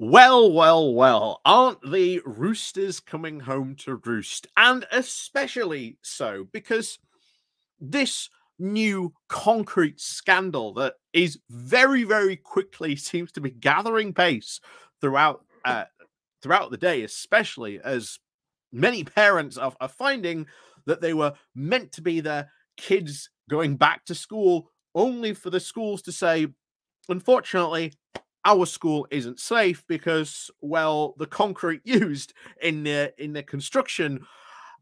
Well, well, well, aren't the roosters coming home to roost? And especially so because this new concrete scandal that is very, very quickly seems to be gathering pace throughout throughout the day, especially as many parents are finding that they were meant to be their kids going back to school, only for the schools to say, unfortunately, our school isn't safe because, well, the concrete used in the construction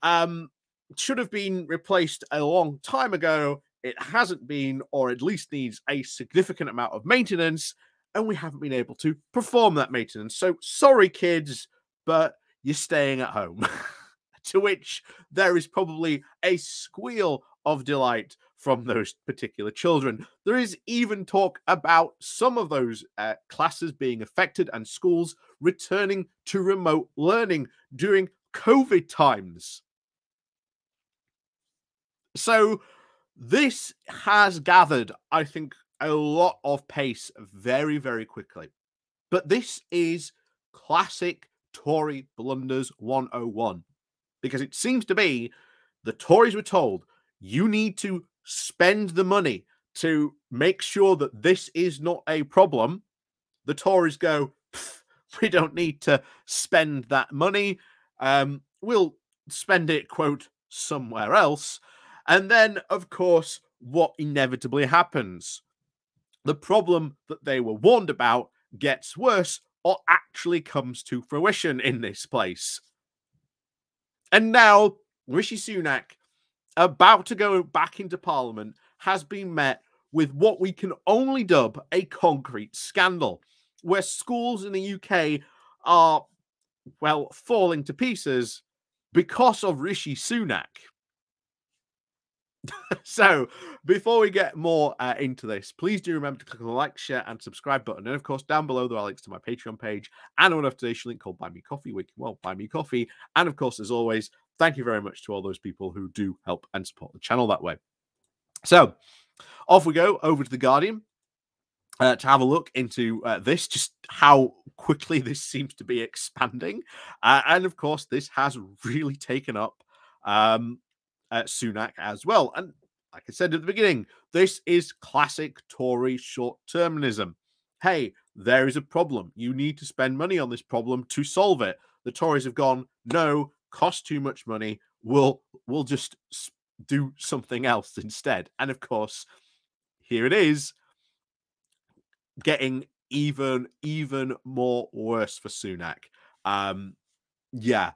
um, should have been replaced a long time ago. It hasn't been, or at least needs a significant amount of maintenance, and we haven't been able to perform that maintenance. So, sorry, kids, but you're staying at home. To which there is probably a squeal of delight from those particular children. There is even talk about some of those classes being affected and schools returning to remote learning during COVID times. So this has gathered, I think, a lot of pace very, very quickly. But this is classic Tory blunders 101, because it seems to be the Tories were told you need to spend the money to make sure that this is not a problem. The Tories go, we don't need to spend that money. We'll spend it, quote, somewhere else. And then, of course, what inevitably happens? The problem that they were warned about gets worse or actually comes to fruition in this place. And now Rishi Sunak, about to go back into Parliament, has been met with what we can only dub a concrete scandal, where schools in the UK are, well, falling to pieces because of Rishi Sunak. So, before we get more into this, please do remember to click on the like, share, and subscribe button. And of course, down below there are links to my Patreon page and an donation link called Buy Me Coffee, where you can, well, buy me coffee. And of course, as always, thank you very much to all those people who do help and support the channel that way. So, off we go over to The Guardian to have a look into this, just how quickly this seems to be expanding. And of course, this has really taken up Sunak as well. And like I said at the beginning, this is classic Tory short-termism. Hey, there is a problem. You need to spend money on this problem to solve it. The Tories have gone, no, cost too much money. We'll just do something else instead. And of course, here it is, getting even more worse for Sunak. Yeah.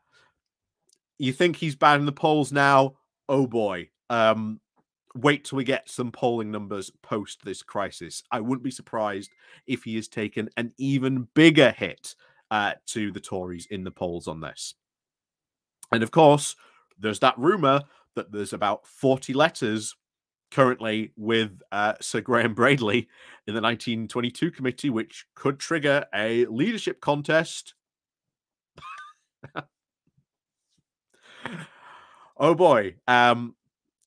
You think he's bad in the polls now? Oh boy. Wait till we get some polling numbers post this crisis. I wouldn't be surprised if he has taken an even bigger hit to the Tories in the polls on this. And of course, there's that rumor that there's about 40 letters currently with Sir Graham Bradley in the 1922 committee, which could trigger a leadership contest. Oh boy.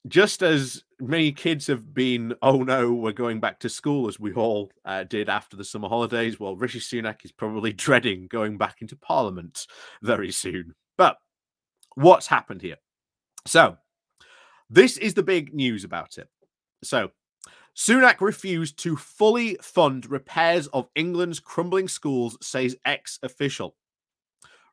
Just as many kids have been, oh no, we're going back to school, as we all did after the summer holidays, well, Rishi Sunak is probably dreading going back into Parliament very soon. But what's happened here? So, this is the big news about it. So, Sunak refused to fully fund repairs of England's crumbling schools, says ex-official.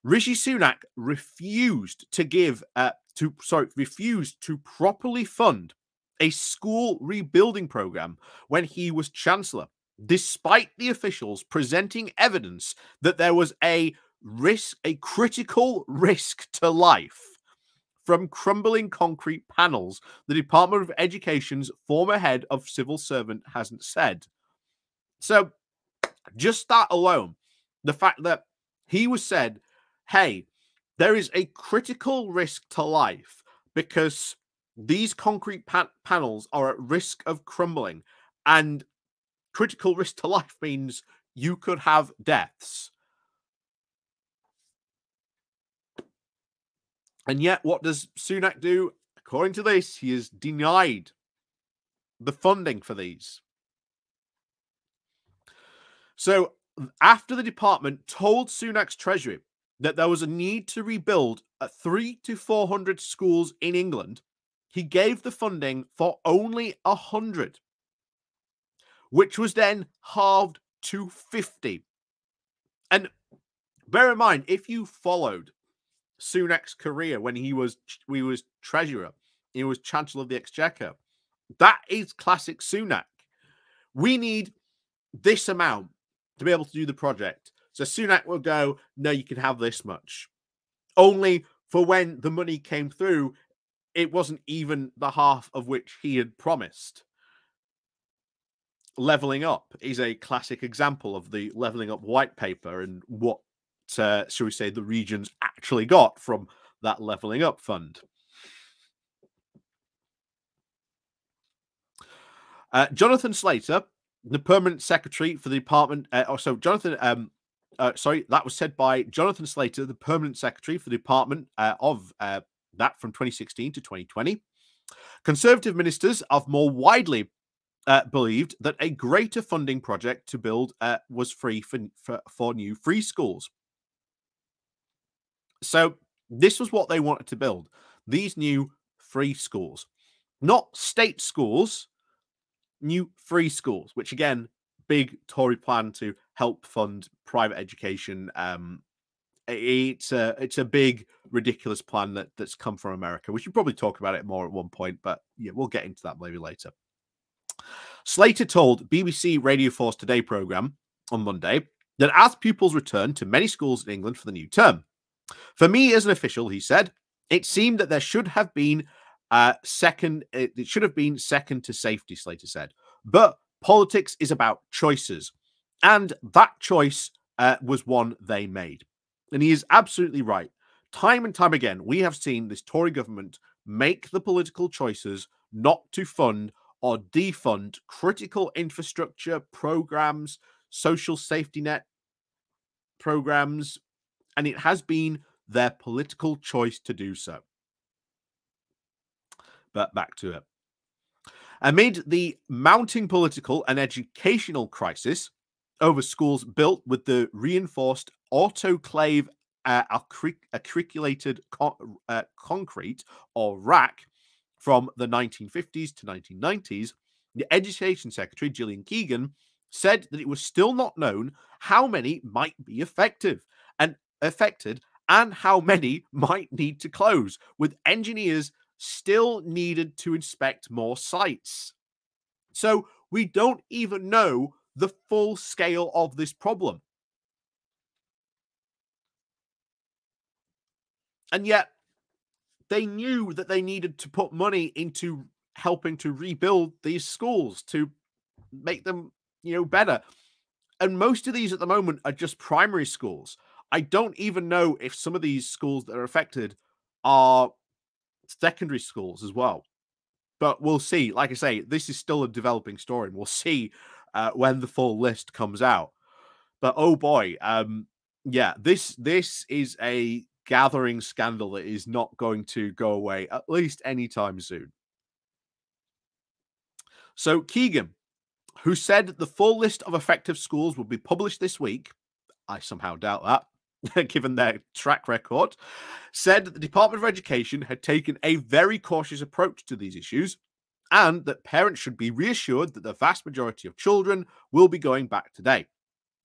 Rishi Sunak refused to properly fund a school rebuilding program when he was Chancellor, despite the officials presenting evidence that there was a critical risk to life from crumbling concrete panels. The Department of Education's former head of civil servant hasn't said. So, just that alone, the fact that he was said, hey, there is a critical risk to life because these concrete panels are at risk of crumbling, and critical risk to life means you could have deaths. And yet, what does Sunak do? According to this, he is denied the funding for these. So after the department told Sunak's Treasury that there was a need to rebuild 300 to 400 schools in England, he gave the funding for only 100, which was then halved to 50. And bear in mind, if you followed Sunak's career when he was treasurer, he was Chancellor of the Exchequer, that is classic Sunak. We need this amount to be able to do the project. So Sunak will go, no, you can have this much. Only for when the money came through, it wasn't even the half of which he had promised. Levelling Up is a classic example of the Levelling Up white paper and what, shall we say, the regions actually got from that Levelling Up fund. Jonathan Slater, the permanent secretary for the department. That was said by Jonathan Slater, the permanent secretary for the department of that from 2016 to 2020. Conservative ministers have more widely believed that a greater funding project to build was free for new free schools. So this was what they wanted to build: these new free schools, not state schools. New free schools, which again, big Tory plan to help fund private education. It's a big, ridiculous plan that's come from America. We should probably talk about it more at one point, but yeah, we'll get into that maybe later. Slater told BBC Radio 4's Today programme on Monday that as pupils returned to many schools in England for the new term, for me as an official, he said, it seemed that there should have been second to safety, Slater said. But politics is about choices. And that choice was one they made. And he is absolutely right. Time and time again, we have seen this Tory government make the political choices not to fund or defund critical infrastructure programs, social safety net programs, and it has been their political choice to do so. But back to it. Amid the mounting political and educational crisis over schools built with the reinforced autoclave acrylated concrete, or RAC, from the 1950s to 1990s, the Education Secretary, Gillian Keegan, said that it was still not known how many might be affected and how many might need to close, with engineers still needed to inspect more sites. So we don't even know the full scale of this problem. And yet they knew that they needed to put money into helping to rebuild these schools to make them, better. And most of these at the moment are just primary schools. I don't even know if some of these schools that are affected are secondary schools as well. But we'll see. Like I say, this is still a developing story, and we'll see when the full list comes out. But oh boy, this is a gathering scandal that is not going to go away, at least anytime soon. So Keegan, who said the full list of affected schools will be published this week, I somehow doubt that, given their track record, said that the Department of Education had taken a very cautious approach to these issues and that parents should be reassured that the vast majority of children will be going back today.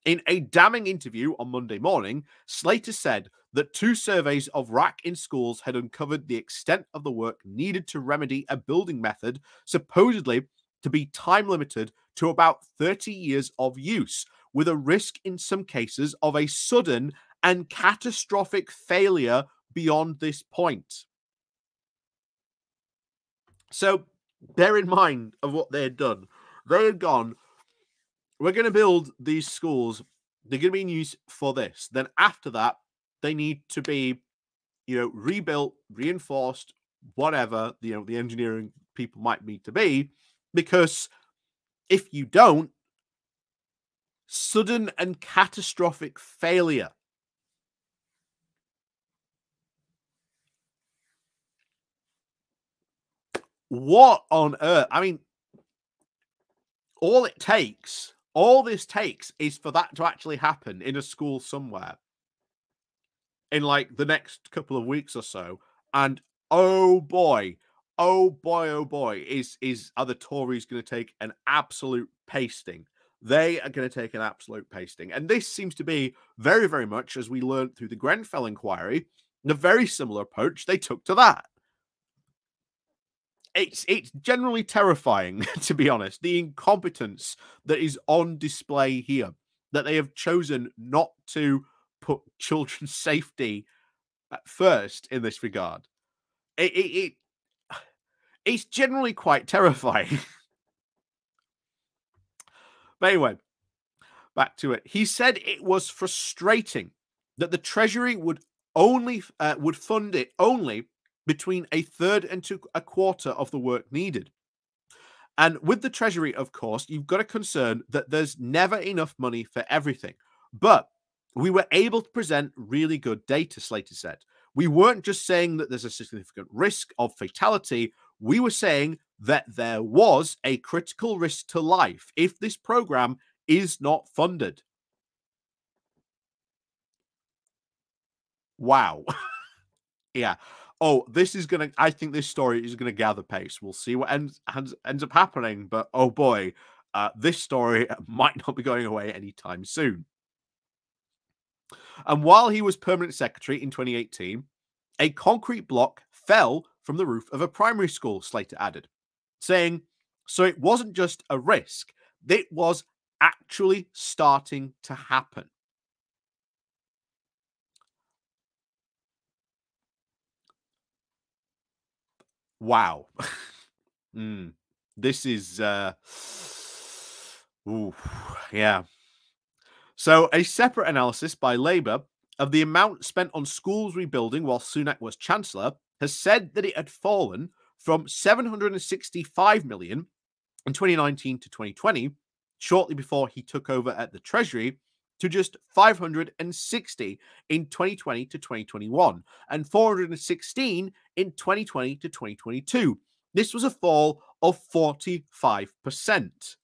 In a damning interview on Monday morning, Slater said that 2 surveys of RAC in schools had uncovered the extent of the work needed to remedy a building method supposedly to be time-limited to about 30 years of use, with a risk in some cases of a sudden and catastrophic failure beyond this point. So bear in mind of what they had done. They had gone, we're going to build these schools. They're going to be in use for this. Then after that, they need to be, rebuilt, reinforced, whatever, the engineering people might need to be. Because if you don't, sudden and catastrophic failure. What on earth? I mean, all it takes All this takes is for that to actually happen in a school somewhere in like the next couple of weeks or so. And oh boy, oh boy, oh boy, is are the Tories going to take an absolute pasting? They are going to take an absolute pasting. And this seems to be very, very much, as we learned through the Grenfell inquiry, the very similar approach they took to that. It's generally terrifying, to be honest, the incompetence that is on display here, that they have chosen not to put children's safety at first in this regard. It it's generally quite terrifying. But anyway, back to it. He said it was frustrating that the Treasury would fund it only between a third and to a quarter of the work needed. And with the Treasury, of course, you've got a concern that there's never enough money for everything. But we were able to present really good data, Slater said. We weren't just saying that there's a significant risk of fatality. We were saying that there was a critical risk to life if this program is not funded. Wow. Yeah. Oh, this is gonna. I think this story is gonna gather pace. We'll see what ends up happening. But oh boy, this story might not be going away anytime soon. And while he was permanent secretary in 2018, a concrete block fell from the roof of a primary school. Slater added, saying, "So it wasn't just a risk; it was actually starting to happen." Wow. Mm. This is ooh, yeah. So a separate analysis by Labour of the amount spent on schools rebuilding while Sunak was Chancellor has said that it had fallen from 765 million in 2019 to 2020, shortly before he took over at the Treasury, to just 560 in 2020 to 2021 and 416 in 2020 to 2022. This was a fall of 45%.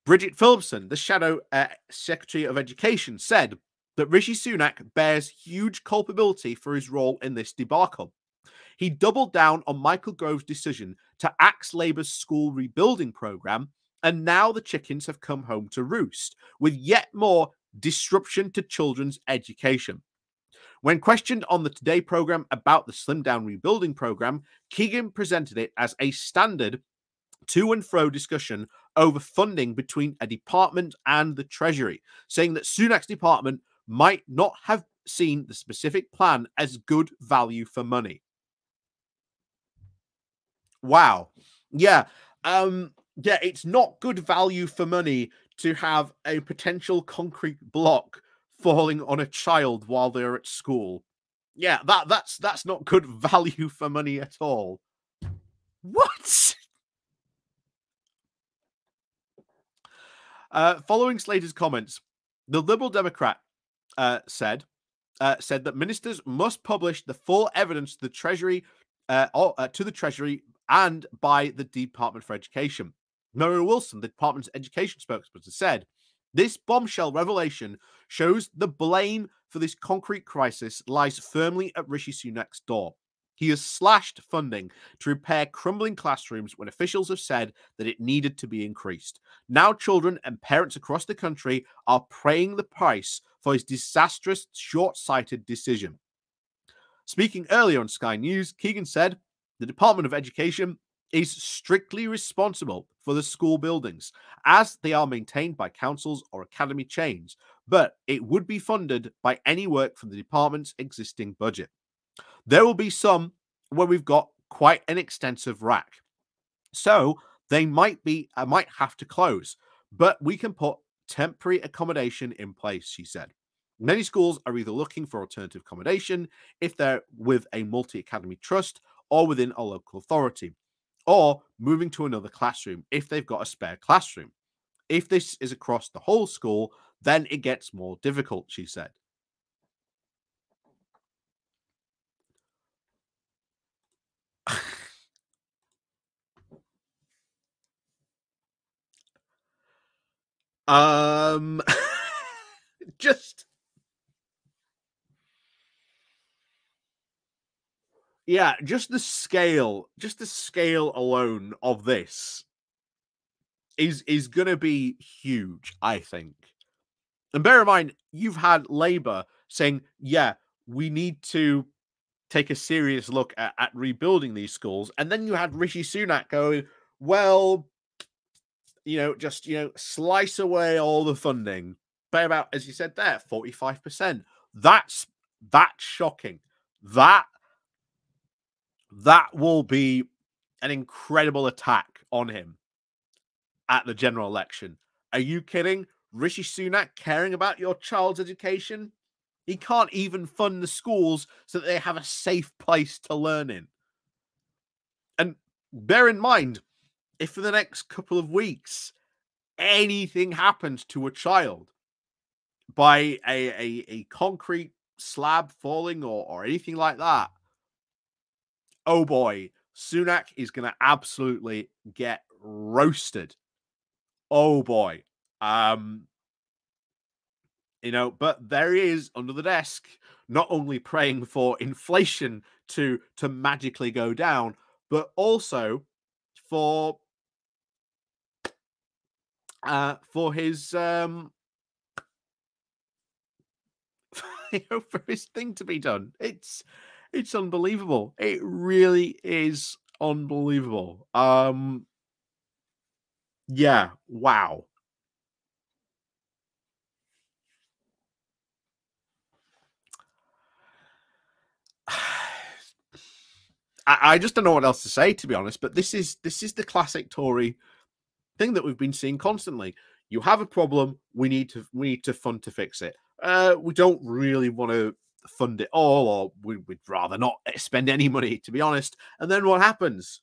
Bridget Phillipson, the shadow Secretary of Education, said that Rishi Sunak bears huge culpability for his role in this debacle. He doubled down on Michael Gove's decision to axe Labour's school rebuilding programme, and now the chickens have come home to roost, with yet more disruption to children's education. When questioned on the Today programme about the slimmed down rebuilding programme, Keegan presented it as a standard to and fro discussion over funding between a department and the Treasury, saying that Sunak's department might not have seen the specific plan as good value for money. Wow. Yeah. Yeah, it's not good value for money to have a potential concrete block falling on a child while they're at school. Yeah, that's not good value for money at all. What? Following Slater's comments, the Liberal Democrat said that ministers must publish the full evidence to the Treasury and by the Department for Education. Muriel Wilson, the department's education spokesperson, said, "This bombshell revelation shows the blame for this concrete crisis lies firmly at Rishi Sunak's door. He has slashed funding to repair crumbling classrooms when officials have said that it needed to be increased. Now children and parents across the country are paying the price for his disastrous, short-sighted decision." Speaking earlier on Sky News, Keegan said, "The Department of Education is strictly responsible for the school buildings, as they are maintained by councils or academy chains, but it would be funded by any work from the department's existing budget. There will be some where we've got quite an extensive rack. So they might have to close, but we can put temporary accommodation in place," she said. Many schools are either looking for alternative accommodation if they're with a multi-academy trust or within a local authority, or moving to another classroom if they've got a spare classroom. If this is across the whole school, then it gets more difficult, she said. Um, just yeah, just the scale alone of this is gonna be huge, I think. And bear in mind, you've had Labour saying, "Yeah, we need to take a serious look at rebuilding these schools," and then you had Rishi Sunak going, "Well, just slice away all the funding by about, as you said there, 45%." That's shocking. That that will be an incredible attack on him at the general election. Are you kidding? Rishi Sunak caring about your child's education? He can't even fund the schools so that they have a safe place to learn in. And bear in mind, if for the next couple of weeks anything happens to a child by a concrete slab falling or anything like that, oh boy, Sunak is going to absolutely get roasted. Oh boy. Um, but there he is under the desk, not only praying for inflation to magically go down, but also for his for his thing to be done. It's unbelievable. It really is unbelievable. Yeah, wow. I just don't know what else to say, to be honest. But this is the classic Tory thing that we've been seeing constantly. You have a problem, we need to fund to fix it. We don't really want to fund it all, or we'd rather not spend any money, to be honest. And then what happens?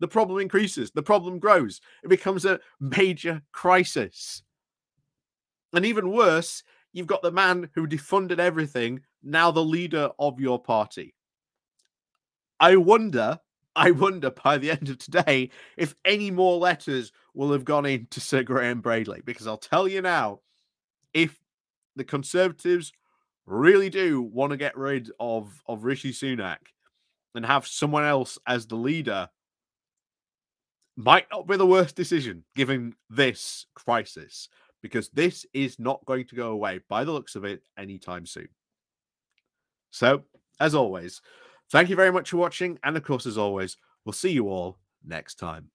The problem increases, the problem grows, it becomes a major crisis. And even worse, you've got the man who defunded everything, now the leader of your party. I wonder, I wonder by the end of today if any more letters will have gone in to Sir Graham Bradley, because I'll tell you now, if the Conservatives really do want to get rid of Rishi Sunak and have someone else as the leader, might not be the worst decision given this crisis, because this is not going to go away by the looks of it anytime soon. So, as always, thank you very much for watching, and of course, as always, we'll see you all next time.